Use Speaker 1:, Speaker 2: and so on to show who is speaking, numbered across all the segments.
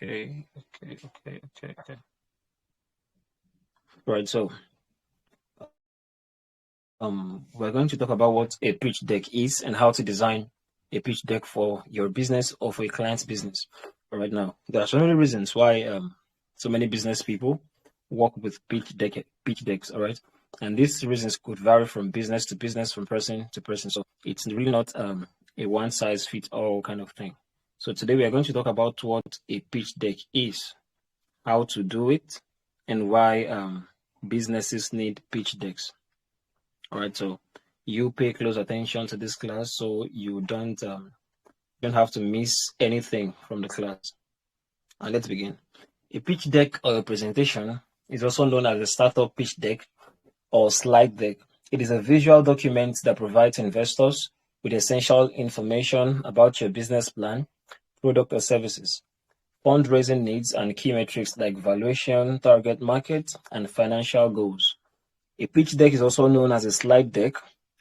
Speaker 1: Okay. Right, so we're going to talk about what a pitch deck is and how to design a pitch deck for your business or for a client's business. Right now, there are so many reasons why so many business people work with pitch decks. All right, and these reasons could vary from business to business, from person to person. So it's really not a one size fits all kind of thing. So today we are going to talk about what a pitch deck is, how to do it, and why businesses need pitch decks. All right, so you pay close attention to this class so you don't have to miss anything from the class. And let's begin. A pitch deck or a presentation is also known as a startup pitch deck or slide deck. It is a visual document that provides investors with essential information about your business plan, product or services, fundraising needs, and key metrics like valuation, target market, and financial goals. A pitch deck is also known as a slide deck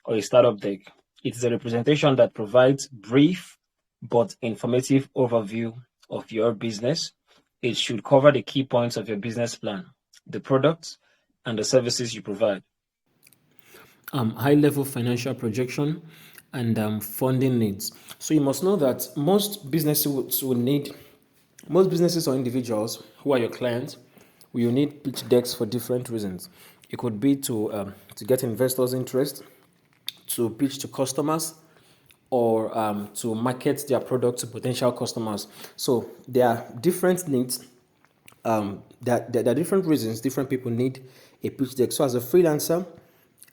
Speaker 1: or a startup deck. It is a representation that provides brief but informative overview of your business. It should cover the key points of your business plan, the products, and the services you provide. High-level financial projection and funding needs. So you must know that most businesses or individuals who are your clients will need pitch decks for different reasons. It could be to get investors' interest, to pitch to customers, or to market their product to potential customers. So there are different needs. There are different reasons different people need a pitch deck. So as a freelancer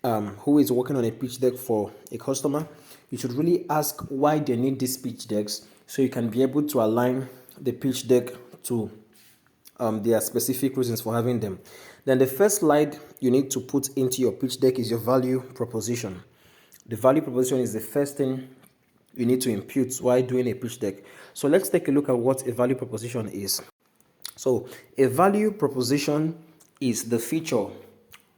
Speaker 1: who is working on a pitch deck for a customer, you should really ask why they need these pitch decks so you can be able to align the pitch deck to their specific reasons for having them. Then the first slide you need to put into your pitch deck is your value proposition. The value proposition is the first thing you need to impute while doing a pitch deck. So let's take a look at what a value proposition is. So a value proposition is the feature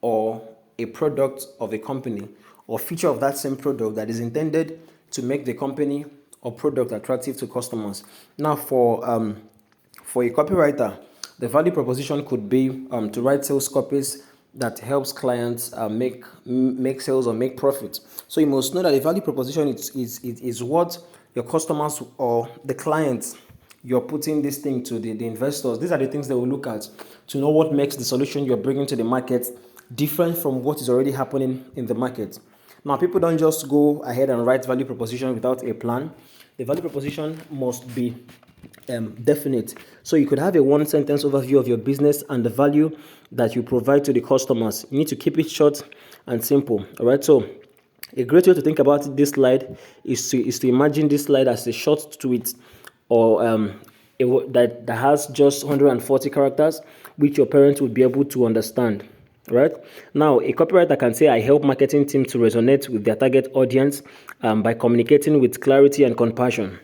Speaker 1: or a product of a company or feature of that same product that is intended to make the company or product attractive to customers. Now for a copywriter, the value proposition could be to write sales copies that helps clients make sales or make profit. So you must know that the value proposition is what your customers or the clients you're putting this thing to the investors. These are the things they will look at to know what makes the solution you're bringing to the market different from what is already happening in the market. Now, people don't just go ahead and write value proposition without a plan. The value proposition must be definite. So you could have a one sentence overview of your business and the value that you provide to the customers. You need to keep it short and simple. All right. So a great way to think about this slide is to imagine this slide as a short tweet or that has just 140 characters, which your parents would be able to understand. Right now, a copywriter can say, I help marketing team to resonate with their target audience by communicating with clarity and compassion.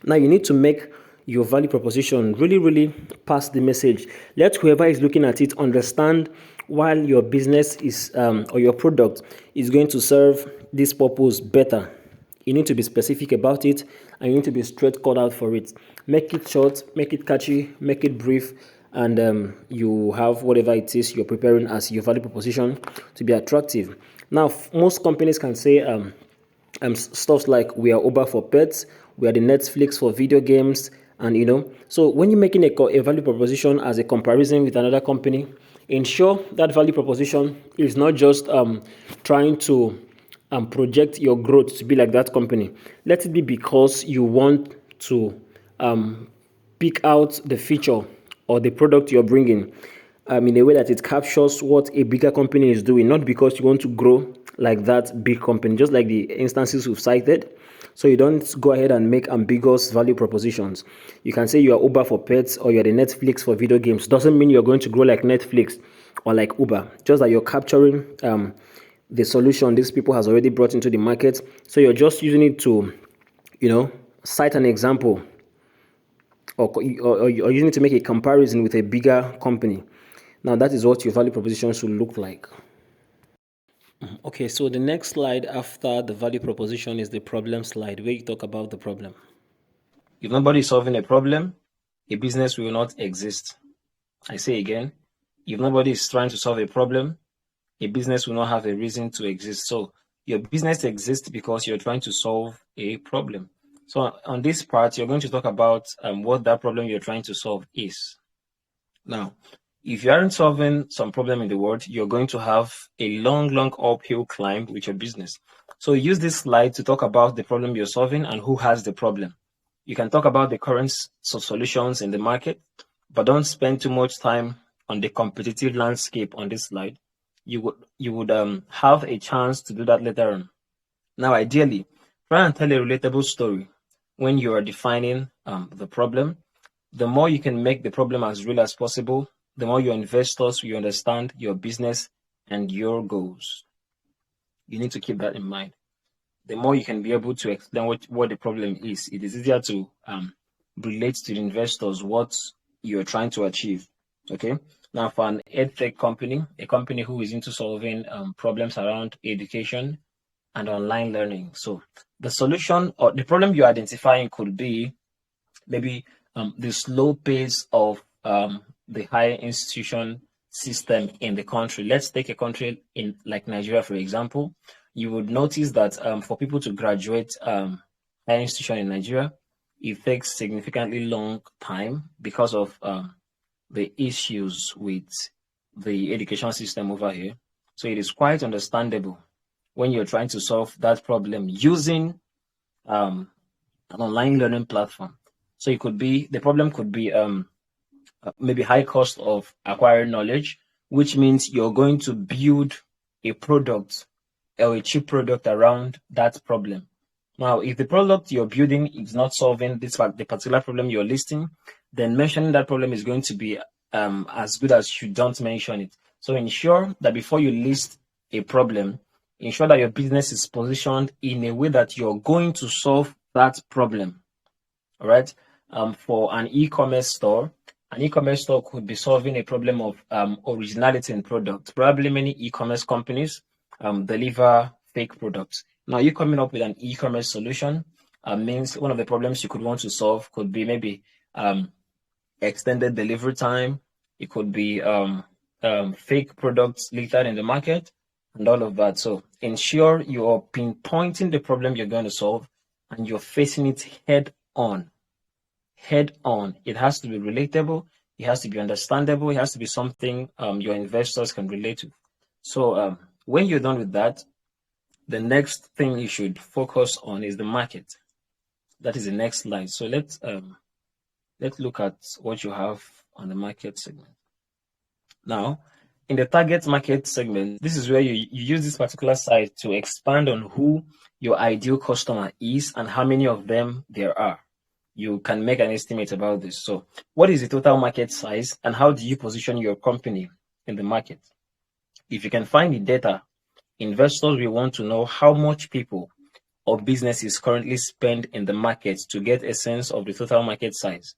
Speaker 1: Now, you need to make your value proposition really pass the message. Let whoever is looking at it understand why your business is or your product is going to serve this purpose better. You need to be specific about it and you need to be straight cut out for it. Make it short, make it catchy, make it brief, and you have whatever it is you're preparing as your value proposition to be attractive. Now, most companies can say stuff like, we are Uber for pets, we are the Netflix for video games, and so when you're making a value proposition as a comparison with another company, ensure that value proposition is not just trying to project your growth to be like that company. Let it be because you want to pick out the feature or the product you're bringing in a way that it captures what a bigger company is doing, not because you want to grow like that big company, just like the instances we've cited. So you don't go ahead and make ambiguous value propositions. You can say you are Uber for pets or you're the Netflix for video games. Doesn't mean you're going to grow like Netflix or like Uber, just that you're capturing the solution these people has already brought into the market. So you're just using it to, cite an example or you're using it to make a comparison with a bigger company. Now that is what your value proposition should look like. Okay, so the next slide after the value proposition is the problem slide, where you talk about the problem. If nobody is solving a problem, a business will not exist. I say again, if nobody is trying to solve a problem, a business will not have a reason to exist. So your business exists because you're trying to solve a problem. So on this part, you're going to talk about what that problem you're trying to solve is. Now, if you aren't solving some problem in the world, you're going to have a long uphill climb with your business. So use this slide to talk about the problem you're solving and who has the problem. You can talk about the current solutions in the market, but don't spend too much time on the competitive landscape on this slide. You would have a chance to do that later on. Now, ideally, try and tell a relatable story when you are defining the problem. The more you can make the problem as real as possible, the more your investors will understand your business and your goals. You need to keep that in mind. The more you can be able to explain what the problem is, it is easier to relate to the investors what you're trying to achieve. Okay. Now, for an edtech company, a company who is into solving problems around education and online learning. So the solution or the problem you're identifying could be maybe the slow pace of the higher institution system in the country. Let's take a country in like Nigeria, for example. You would notice that for people to graduate higher institution in Nigeria, it takes significantly long time because of the issues with the education system over here. So it is quite understandable when you're trying to solve that problem using an online learning platform. So it could be, the problem could be maybe high cost of acquiring knowledge, which means you're going to build a product or a cheap product around that problem. Now, if the product you're building is not solving the particular problem you're listing, then mentioning that problem is going to be as good as you don't mention it. So ensure that before you list a problem, ensure that your business is positioned in a way that you're going to solve that problem. All right. For an e-commerce store could be solving a problem of originality in product. Probably many e-commerce companies deliver fake products. Now, you coming up with an e-commerce solution means one of the problems you could want to solve could be maybe extended delivery time. It could be fake products littered in the market and all of that. So ensure you're pinpointing the problem you're going to solve and you're facing it head on. Head on. It has to be relatable. It has to be understandable. It has to be something your investors can relate to. So when you're done with that, the next thing you should focus on is the market. That is the next slide. So let's look at what you have on the market segment. Now, in the target market segment, this is where you use this particular site to expand on who your ideal customer is and how many of them there are. You can make an estimate about this. So what is the total market size and how do you position your company in the market? If you can find the data, investors will want to know how much people or businesses currently spend in the market to get a sense of the total market size.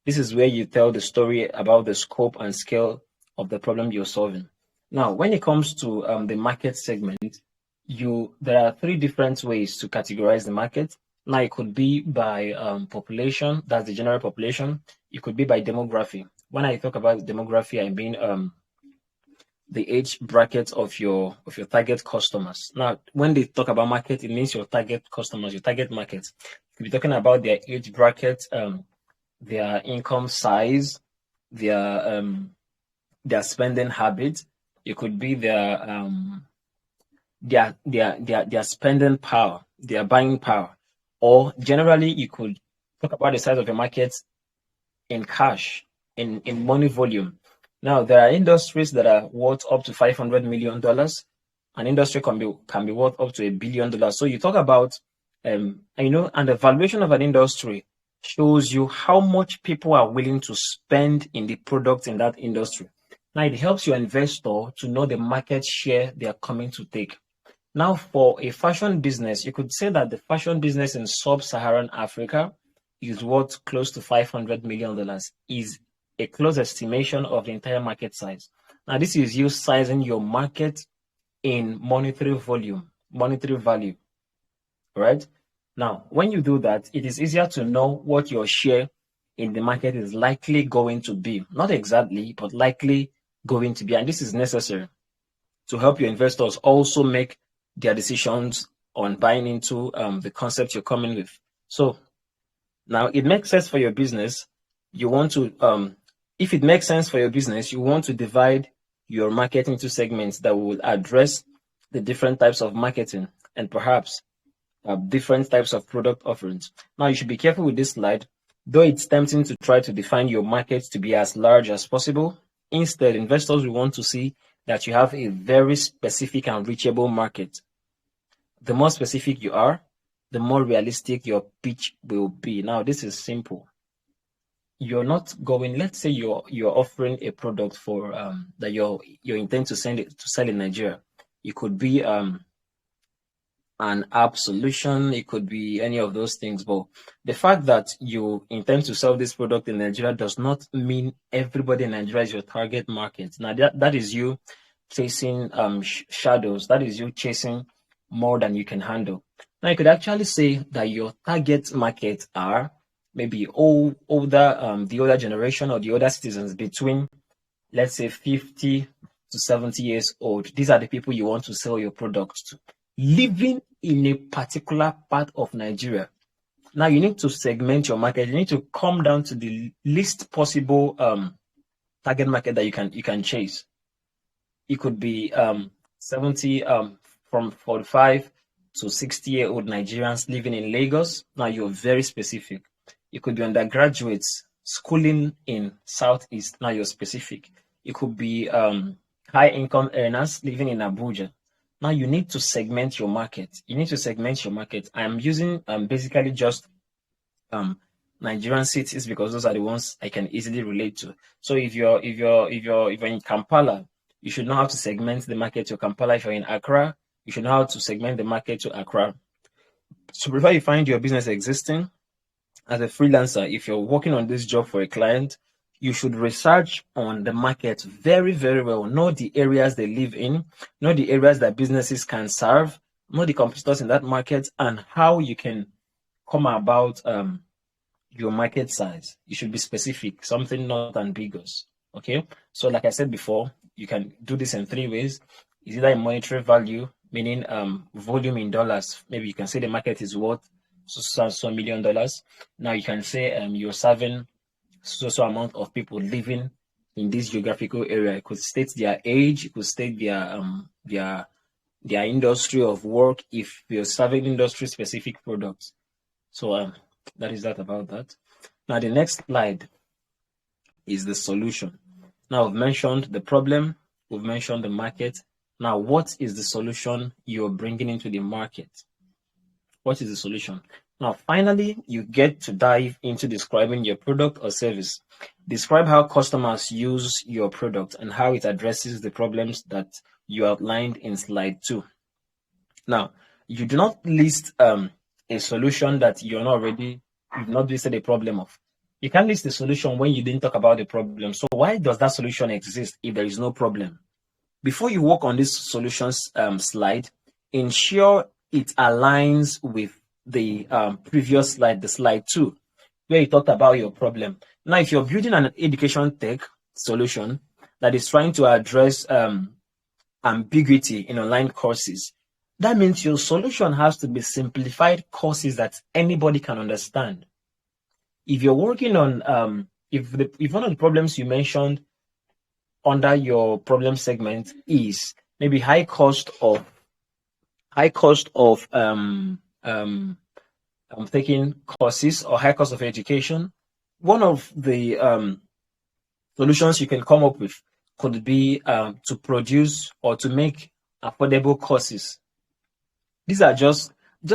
Speaker 1: This is where you tell the story about the scope and scale of the problem you're solving. Now, when it comes to the market segment, there are three different ways to categorize the market. Now, it could be by population, that's the general population. It could be by demography. When I talk about demography, I mean the age bracket of your target customers. Now, when they talk about market, it means your target customers, your target market. We're talking about their age bracket, their income size, their spending habits. It could be their spending power, their buying power, or generally you could talk about the size of your market in cash, in money volume. Now, there are industries that are worth up to $500 million. An industry can be worth up to $1 billion. So you talk about, and the valuation of an industry shows you how much people are willing to spend in the product in that industry. Now, it helps your investor to know the market share they are coming to take. Now, for a fashion business, you could say that the fashion business in sub-Saharan Africa is worth close to $500 million, is a close estimation of the entire market size. Now, this is you sizing your market in monetary volume, monetary value, right? Now, when you do that, it is easier to know what your share in the market is likely going to be. Not exactly, but likely going to be. And this is necessary to help your investors also make their decisions on buying into the concept you're coming with. So now it makes sense for your business. You want to, if it makes sense for your business, you want to divide your market into segments that will address the different types of marketing and perhaps different types of product offerings. Now, you should be careful with this slide. Though it's tempting to try to define your market to be as large as possible, instead, investors will want to see that you have a very specific and reachable market. The more specific you are, the more realistic your pitch will be. Now, this is simple. You're not going, let's say you're offering a product for that you intend to sell in Nigeria. It could be an app solution, it could be any of those things. But the fact that you intend to sell this product in Nigeria does not mean everybody in Nigeria is your target market. Now that is you chasing shadows. That is you chasing more than you can handle. Now you could actually say that your target market are maybe the older generation or the older citizens between, let's say, 50 to 70 years old. These are the people you want to sell your products to, living in a particular part of Nigeria. Now you need to segment your market. You need to come down to the least possible target market that you can chase. It could be 70 from 45 to 60-year-old Nigerians living in Lagos. Now you're very specific. It could be undergraduates schooling in Southeast. Now you're specific. It could be high income earners living in Abuja. Now you need to segment your market. I am using basically just Nigerian cities because those are the ones I can easily relate to. So if you're in Kampala, you should know how to segment the market to Kampala. If you're in Accra, you should know how to segment the market to Accra. So before you find your business existing as a freelancer, if you're working on this job for a client, you should research on the market very, very well. Know the areas they live in, know the areas that businesses can serve, know the competitors in that market, and how you can come about your market size. You should be specific, something not ambiguous. Okay. So like I said before, you can do this in 3 ways. Is either a monetary value, meaning volume in dollars. Maybe you can say the market is worth so $1 million. Now you can say you're serving so amount of people living in this geographical area. It could state their age, it could state their industry of work if you're serving industry specific products. So that is that about that. Now the next slide is the solution. Now we've mentioned the problem, we've mentioned the market. Now what is the solution you're bringing into the market? What is the solution? Now, finally, you get to dive into describing your product or service. Describe how customers use your product and how it addresses the problems that you outlined in slide 2. Now, you do not list a solution that you've not listed a problem of. You can't list the solution when you didn't talk about the problem. So why does that solution exist if there is no problem? Before you work on this solutions slide, ensure it aligns with the previous slide, the slide 2, where you talked about your problem. Now, if you're building an education tech solution that is trying to address ambiguity in online courses, that means your solution has to be simplified courses that anybody can understand. If you're working on, if one of the problems you mentioned under your problem segment is maybe high cost of taking courses or high cost of education, one of the solutions you can come up with could be to produce or to make affordable courses. These are just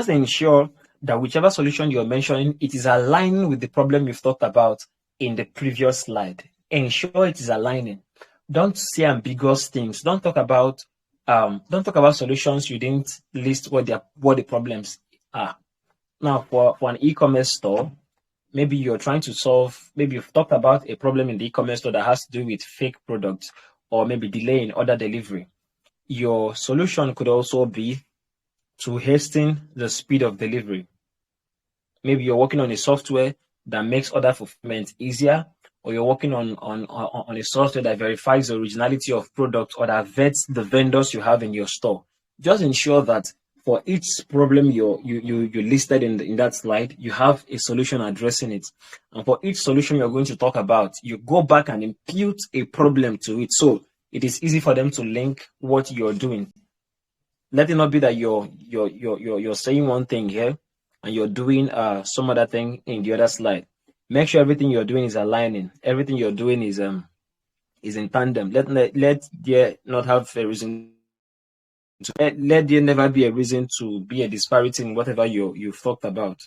Speaker 1: ensure that whichever solution you're mentioning, it is aligning with the problem you've talked about in the previous slide. Ensure it is aligning. Don't say ambiguous things. Don't talk about solutions you didn't list what the problems are. Now, for an e-commerce store, maybe you're trying to solve, maybe you've talked about a problem in the e-commerce store that has to do with fake products or maybe delay in order delivery. Your solution could also be to hasten the speed of delivery. Maybe you're working on a software that makes order fulfillment easier, or you're working on a software that verifies the originality of product or that vets the vendors you have in your store, just ensure that for each problem you listed in that slide, you have a solution addressing it. And for each solution you're going to talk about, you go back and impute a problem to it. So it is easy for them to link what you're doing. Let it not be that you're saying one thing here and you're doing some other thing in the other slide. Make sure everything you're doing is aligning. Everything you're doing is in tandem. Let there not have a reason. Let there never be a reason to be a disparity in whatever you've talked about.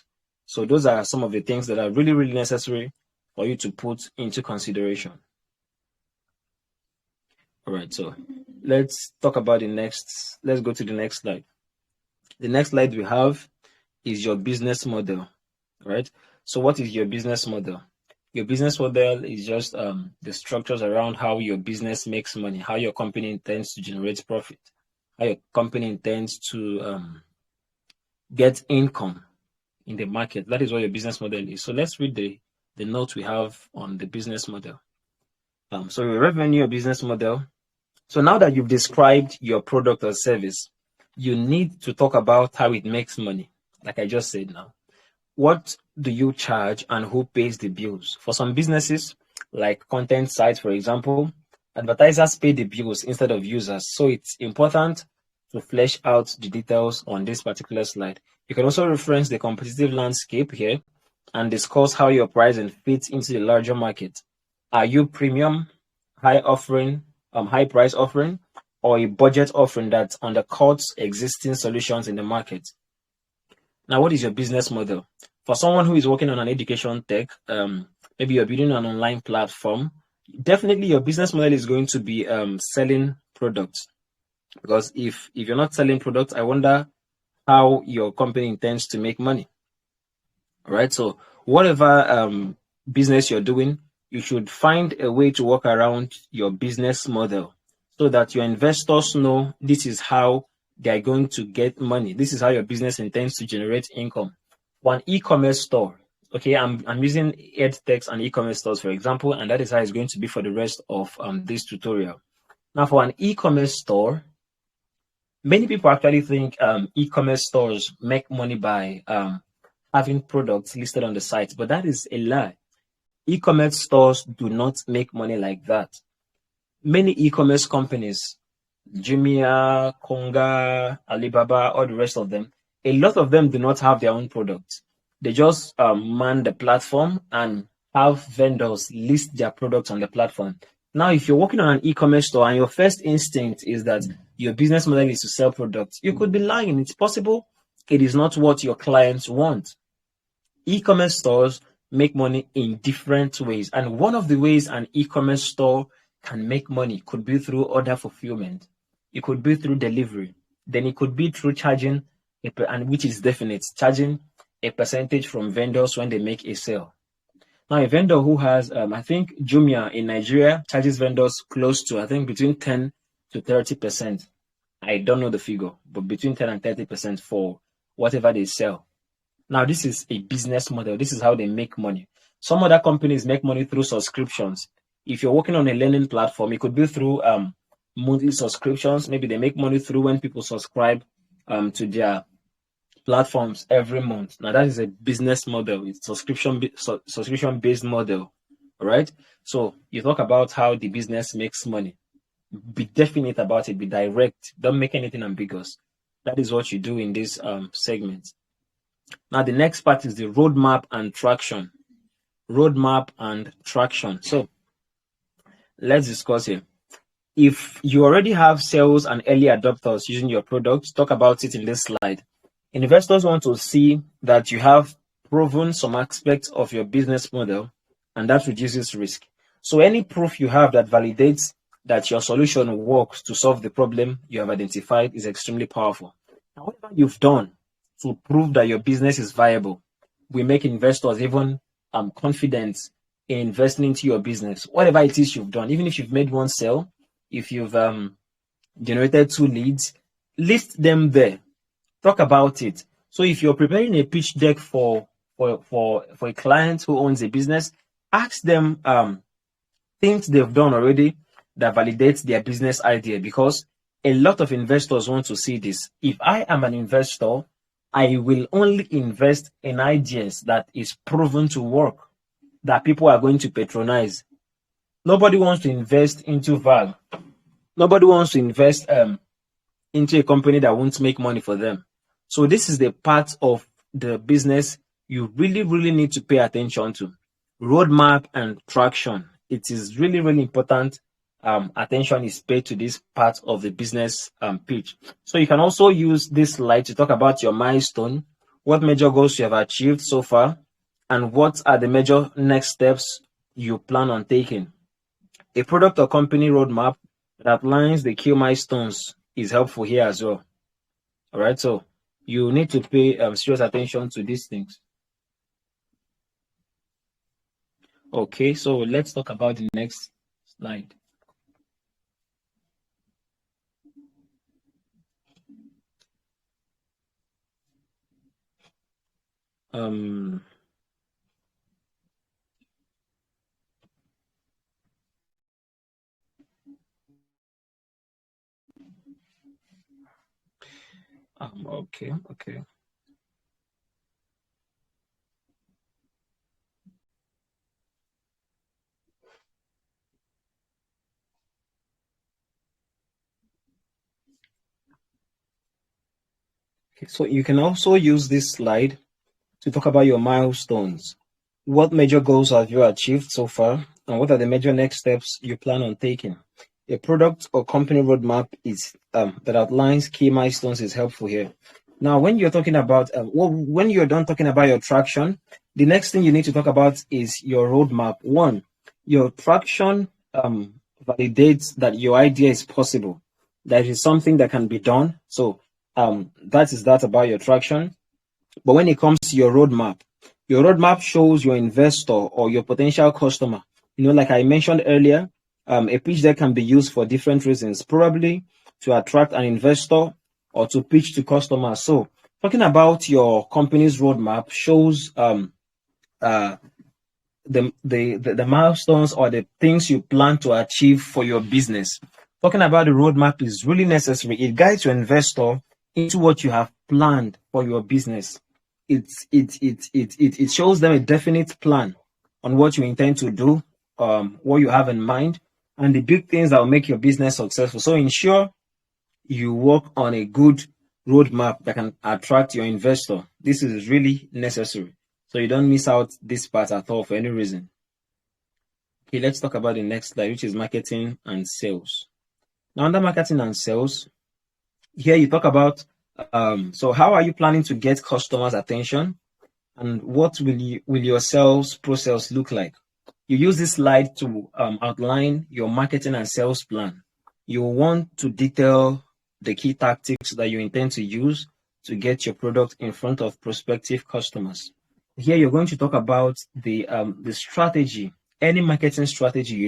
Speaker 1: So those are some of the things that are really, really necessary for you to put into consideration. All right, so let's talk about let's go to the next slide. The next slide we have is your business model, right? So what is your business model? Your business model is just the structures around how your business makes money, how your company intends to generate profit, how your company intends to get income in the market. That is what your business model is. So let's read the note we have on the business model. So your revenue business model. So now that you've described your product or service, you need to talk about how it makes money. Like I just said now, what do you charge and who pays the bills? For some businesses, like content sites, for example, advertisers pay the bills instead of users. So it's important to flesh out the details on this particular slide. You can also reference the competitive landscape here and discuss how your pricing fits into the larger market. Are you premium, high price offering, or a budget offering that undercuts existing solutions in the market? Now, what is your business model? For someone who is working on an education tech, maybe you're building an online platform, definitely your business model is going to be selling products. Because if you're not selling products, I wonder how your company intends to make money. All right, so whatever business you're doing, you should find a way to work around your business model so that your investors know this is how they're going to get money. This is how your business intends to generate income. For an e-commerce store, okay, I'm using EdTechs and e-commerce stores, for example, and that is how it's going to be for the rest of this tutorial. Now, for an e-commerce store, many people actually think e-commerce stores make money by having products listed on the site, but that is a lie. E-commerce stores do not make money like that. Many e-commerce companies, Jumia, Konga, Alibaba, all the rest of them, a lot of them do not have their own products. They just man the platform and have vendors list their products on the platform. Now, if you're working on an e-commerce store and your first instinct is that your business model is to sell products, you could be lying. It's possible it is not what your clients want. E-commerce stores make money in different ways. And one of the ways an e-commerce store can make money could be through order fulfillment. It could be through delivery. Then it could be through charging, and which is definite, charging a percentage from vendors when they make a sale. Now, a vendor who has, I think Jumia in Nigeria charges vendors close to, I think, between 10 to 30%. I don't know the figure, but between 10 and 30% for whatever they sell. Now, this is a business model. This is how they make money. Some other companies make money through subscriptions. If you're working on a learning platform, it could be through monthly subscriptions. Maybe they make money through when people subscribe to their platforms every month. Now, that is a business model. It's subscription-based model, all right? So you talk about how the business makes money. Be definite about it. Be direct. Don't make anything ambiguous. That is what you do in this segment. Now, the next part is the roadmap and traction. Roadmap and traction. So let's discuss here. If you already have sales and early adopters using your product, talk about it in this slide. Investors want to see that you have proven some aspects of your business model, and that reduces risk. So any proof you have that validates that your solution works to solve the problem you have identified is extremely powerful. Now, whatever you've done to prove that your business is viable will make investors even confident in investing into your business. Whatever it is you've done, even if you've made one sale, if you've generated 2 leads, list them there. Talk about it. So if you're preparing a pitch deck for for a client who owns a business, ask them things they've done already that validates their business idea, because a lot of investors want to see this. If I am an investor, I will only invest in ideas that is proven to work, that people are going to patronize. Nobody wants to invest into VAG. Nobody wants to invest into a company that won't make money for them. So this is the part of the business you really, really need to pay attention to. Roadmap and traction. It is really, really important. Attention is paid to this part of the business pitch. So you can also use this slide to talk about your milestone, what major goals you have achieved so far, and what are the major next steps you plan on taking. A product or company roadmap that outlines the key milestones is helpful here as well. All right, so you need to pay serious attention to these things. Okay, so let's talk about the next slide. Okay. So you can also use this slide to talk about your milestones. What major goals have you achieved so far, and what are the major next steps you plan on taking? A product or company roadmap is that outlines key milestones is helpful here. Now, when you're talking about when you're done talking about your traction, the next thing you need to talk about is your roadmap. One, your traction validates that your idea is possible. That is something that can be done. So that is that about your traction. But when it comes to your roadmap shows your investor or your potential customer. Like I mentioned earlier, a pitch deck can be used for different reasons, probably to attract an investor or to pitch to customers. So talking about your company's roadmap shows the milestones or the things you plan to achieve for your business. Talking about the roadmap is really necessary. It guides your investor into what you have planned for your business. It shows them a definite plan on what you intend to do, what you have in mind, and the big things that will make your business successful. So ensure you work on a good roadmap that can attract your investor. This is really necessary, so you don't miss out this part at all for any reason. Okay, let's talk about the next slide, which is marketing and sales. Now, under marketing and sales, here you talk about so how are you planning to get customers' attention, and what will your sales process look like? You use this slide to outline your marketing and sales plan. You want to detail the key tactics that you intend to use to get your product in front of prospective customers. Here you're going to talk about the strategy, any marketing strategy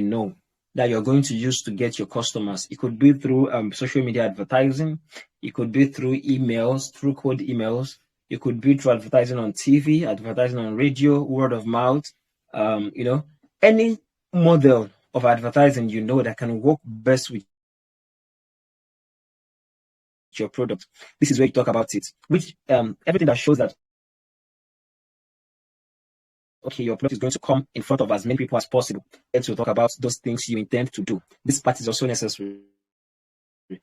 Speaker 1: that you're going to use to get your customers. It could be through social media advertising. It could be through emails, through cold emails. It could be through advertising on TV, advertising on radio, word of mouth. Any model of advertising that can work best with your product. This is where you talk about it. Which everything that shows that your product is going to come in front of as many people as possible. And to talk about those things you intend to do. This part is also necessary.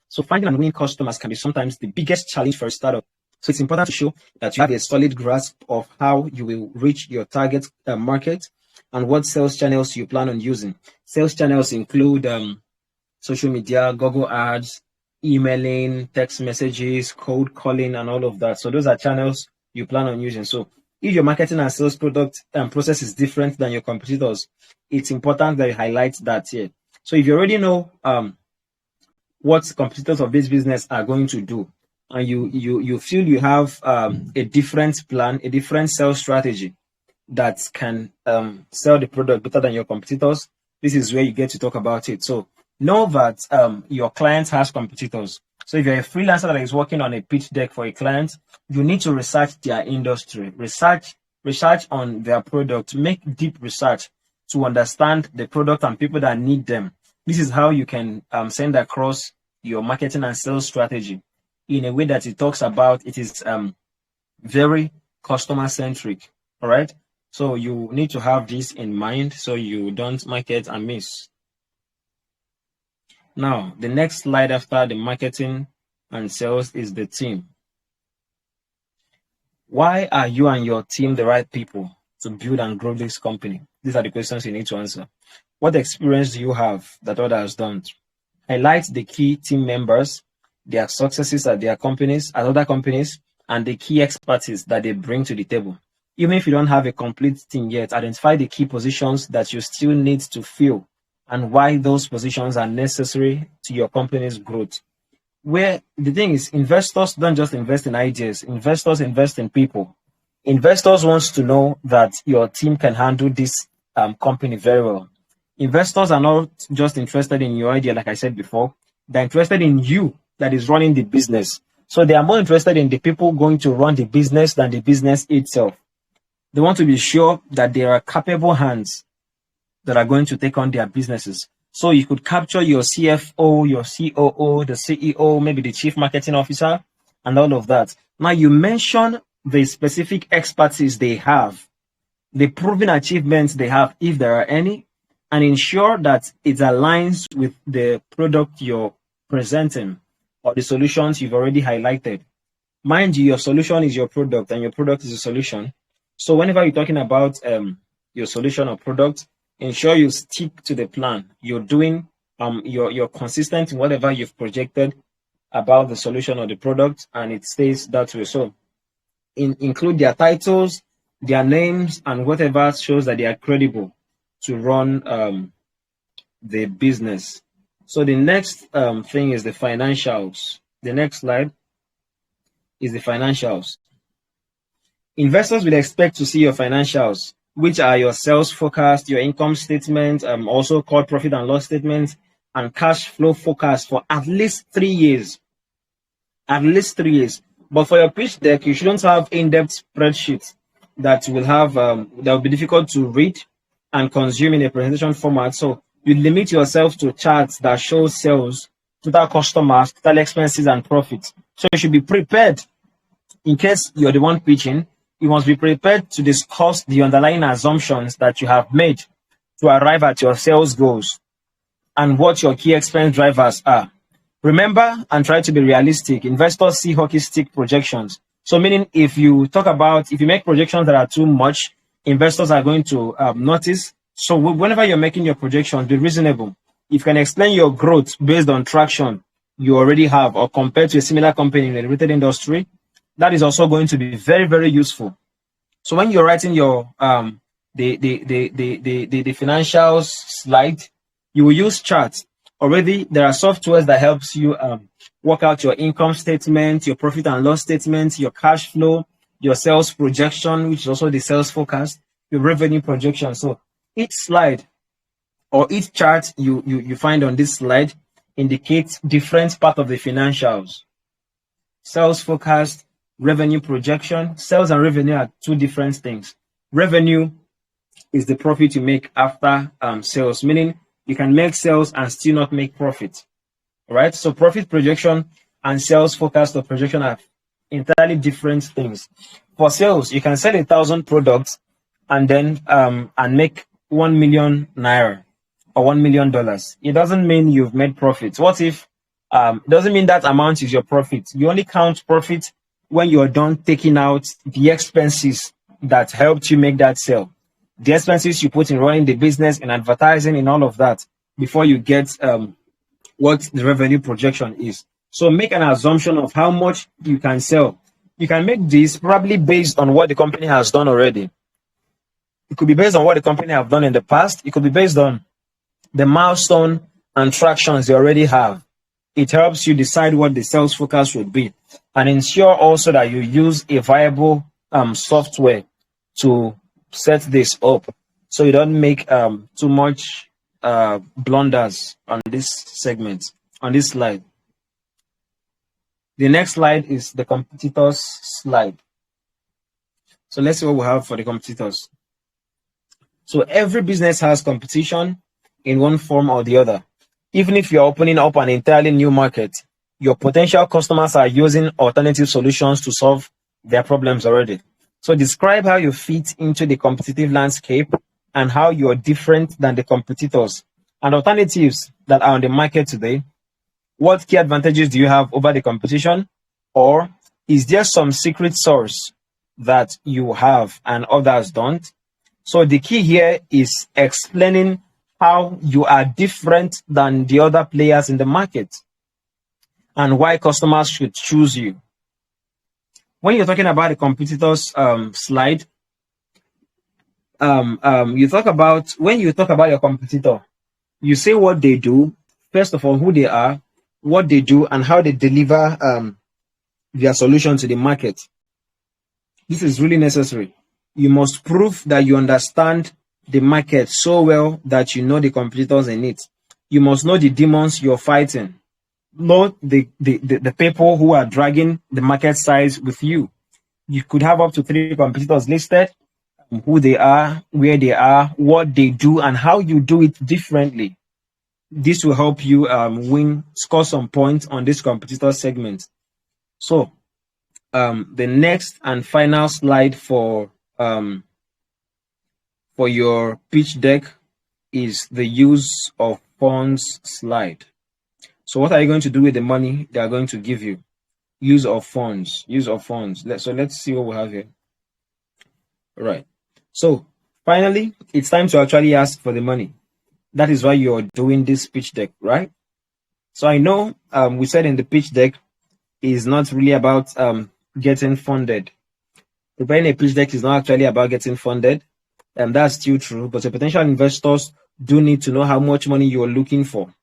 Speaker 1: So finding and winning customers can be sometimes the biggest challenge for a startup. So it's important to show that you have a solid grasp of how you will reach your target market and what sales channels you plan on using. Sales channels include social media, Google ads, emailing, text messages, cold calling, and all of that. So those are channels you plan on using. So if your marketing and sales product process is different than your competitors, it's important that you highlight that here. So if you already know what competitors of this business are going to do, and you feel you have a different plan, a different sales strategy that can sell the product better than your competitors, this is where you get to talk about it. So know that your client has competitors. So if you're a freelancer that is working on a pitch deck for a client, you need to research their industry, research research on their product, make deep research to understand the product and people that need them. This is how you can send across your marketing and sales strategy in a way that it talks about it is very customer centric. All right. So you need to have this in mind so you don't market and miss. Now, the next slide after the marketing and sales is the team. Why are you and your team the right people to build and grow this company? These are the questions you need to answer. What experience do you have that others don't? Highlight the key team members, their successes at their companies, at other companies, and the key expertise that they bring to the table. Even if you don't have a complete team yet, identify the key positions that you still need to fill and why those positions are necessary to your company's growth. Where the thing is, investors don't just invest in ideas, investors invest in people. Investors wants to know that your team can handle this company very well. Investors are not just interested in your idea, like I said before, they're interested in you that is running the business. So they are more interested in the people going to run the business than the business itself. They want to be sure that there are capable hands that are going to take on their businesses. So you could capture your CFO, your COO, the CEO, maybe the chief marketing officer, and all of that. Now you mention the specific expertise they have, the proven achievements they have, if there are any, and ensure that it aligns with the product you're presenting or the solutions you've already highlighted. Mind you, your solution is your product and your product is a solution. So whenever you're talking about your solution or product, ensure you stick to the plan. You're doing, you're consistent in whatever you've projected about the solution or the product, and it stays that way. So include their titles, their names, and whatever shows that they are credible to run the business. So the next thing is the financials. The next slide is the financials. Investors will expect to see your financials, which are your sales forecast, your income statement, also called profit and loss statements, and cash flow forecast for at least 3 years. At least 3 years. But for your pitch deck, you shouldn't have in-depth spreadsheets that will have that will be difficult to read and consume in a presentation format. So you limit yourself to charts that show sales, total customers, total expenses, and profits. So you should be prepared in case you're the one pitching. You must be prepared to discuss the underlying assumptions that you have made to arrive at your sales goals and what your key expense drivers are. Remember and try to be realistic. Investors see hockey stick projections. So meaning if you make projections that are too much, investors are going to notice. So whenever you're making your projections, be reasonable. If you can explain your growth based on traction you already have or compared to a similar company in the related industry, that is also going to be very, very useful. So when you're writing your the financials slide, you will use charts. Already there are softwares that helps you work out your income statement, your profit and loss statement, your cash flow, your sales projection, which is also the sales forecast, your revenue projection. So each slide or each chart you find on this slide indicates different part of the financials. Sales forecast, revenue projection. Sales and revenue are two different things. Revenue is the profit you make after sales, meaning you can make sales and still not make profit. All right. So profit projection and sales forecast or projection are entirely different things. For sales, you can sell 1,000 products and then and make 1 million naira or $1 million. It doesn't mean you've made profit. What if it doesn't mean that amount is your profit? You only count profit when you're done taking out the expenses that helped you make that sale, the expenses you put in running the business, in advertising, in all of that, before you get what the revenue projection is. So make an assumption of how much you can sell. You can make this probably based on what the company has done already. It could be based on what the company have done in the past. It could be based on the milestone and tractions they already have. It helps you decide what the sales focus would be, and ensure also that you use a viable software to set this up, so you don't make too much blunders on this segment, on this slide. The next slide is the competitors slide. So let's see what we have for the competitors. So every business has competition in one form or the other. Even if you're opening up an entirely new market, your potential customers are using alternative solutions to solve their problems already. So describe how you fit into the competitive landscape and how you're different than the competitors and alternatives that are on the market today. What key advantages do you have over the competition? Or is there some secret source that you have and others don't? So the key here is explaining how you are different than the other players in the market and why customers should choose you. When you're talking about the competitors slide, you talk about when you talk about your competitor, you say what they do, first of all, who they are, what they do, and how they deliver their solution to the market. This is really necessary. You must prove that you understand the market so well that you know the competitors in it. You must know the demons you're fighting, know the people who are dragging the market size with you. You could have up to 3 competitors listed, who they are, where they are, what they do, and how you do it differently. This will help you score some points on this competitor segment. So the next and final slide for your pitch deck is the use of funds slide. So what are you going to do with the money they are going to give you? Use of funds. So let's see what we have here. All right. So finally, it's time to actually ask for the money. That is why you're doing this pitch deck, right? So I know we said in the pitch deck is not really about getting funded. Preparing a pitch deck is not actually about getting funded. And that's still true, but the potential investors do need to know how much money you're looking for.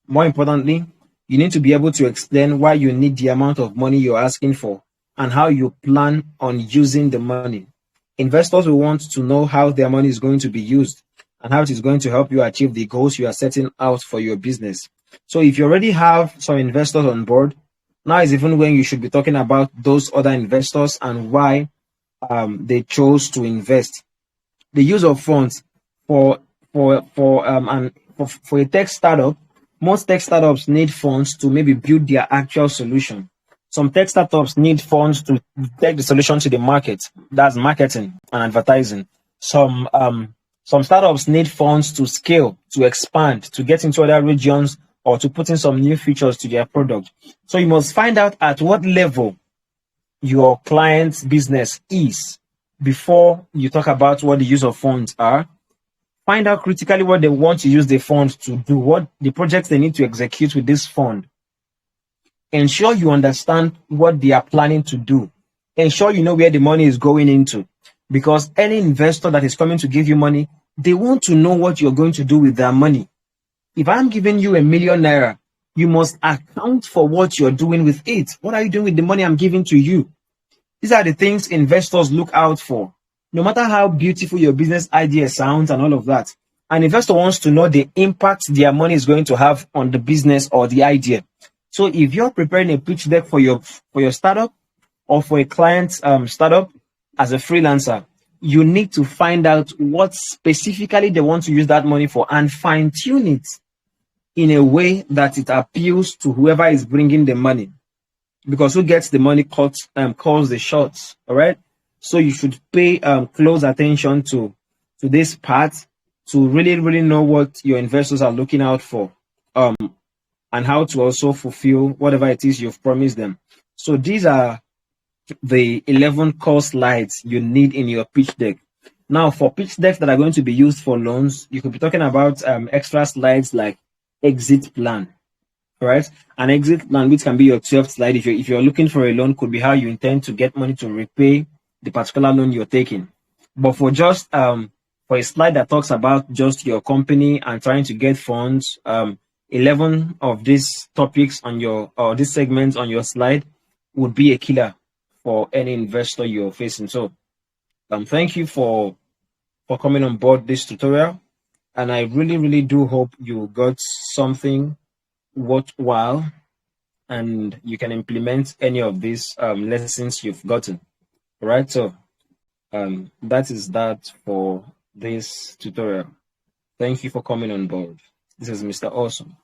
Speaker 1: More importantly, you need to be able to explain why you need the amount of money you're asking for and how you plan on using the money. Investors will want to know how their money is going to be used and how it is going to help you achieve the goals you are setting out for your business. So if you already have some investors on board, now is even when you should be talking about those other investors and why they chose to invest. The use of funds for a tech startup, most tech startups need funds to maybe build their actual solution. Some tech startups need funds to take the solution to the market. That's marketing and advertising. Some startups need funds to scale, to expand, to get into other regions, or to put in some new features to their product. So you must find out at what level your client's business is before you talk about what the use of funds are. Find out critically what they want to use the fund to do, what the projects they need to execute with this fund. Ensure you understand what they are planning to do. Ensure you know where the money is going into. Because any investor that is coming to give you money, they want to know what you're going to do with their money. If I'm giving you ₦1,000,000, you must account for what you're doing with it. What are you doing with the money I'm giving to you? These are the things investors look out for. No matter how beautiful your business idea sounds and all of that, an investor wants to know the impact their money is going to have on the business or the idea. So if you're preparing a pitch deck for your startup or for a client's startup as a freelancer, you need to find out what specifically they want to use that money for and fine-tune it in a way that it appeals to whoever is bringing the money. Because who gets the money calls the shots. All right. So you should pay close attention to this part to really know what your investors are looking out for, and how to also fulfill whatever it is you've promised them. So these are the 11 core slides you need in your pitch deck. Now, for pitch decks that are going to be used for loans, you could be talking about extra slides like exit plan. Right, an exit plan, which can be your 12th slide if you're looking for a loan, could be how you intend to get money to repay the particular loan you're taking. But for just for a slide that talks about just your company and trying to get funds, 11 of these topics on your or these segments on your slide would be a killer for any investor you're facing. So thank you for coming on board this tutorial, and I really do hope you got something worthwhile and you can implement any of these lessons you've gotten. All right, so That is that for this tutorial. Thank you for coming on board. This is Mr. Awesome.